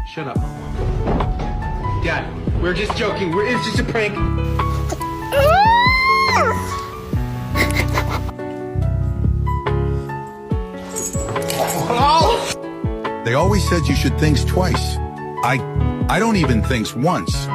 Shut up. Dad, we're just joking. It's just a prank. They always said you should think twice. I don't even think once.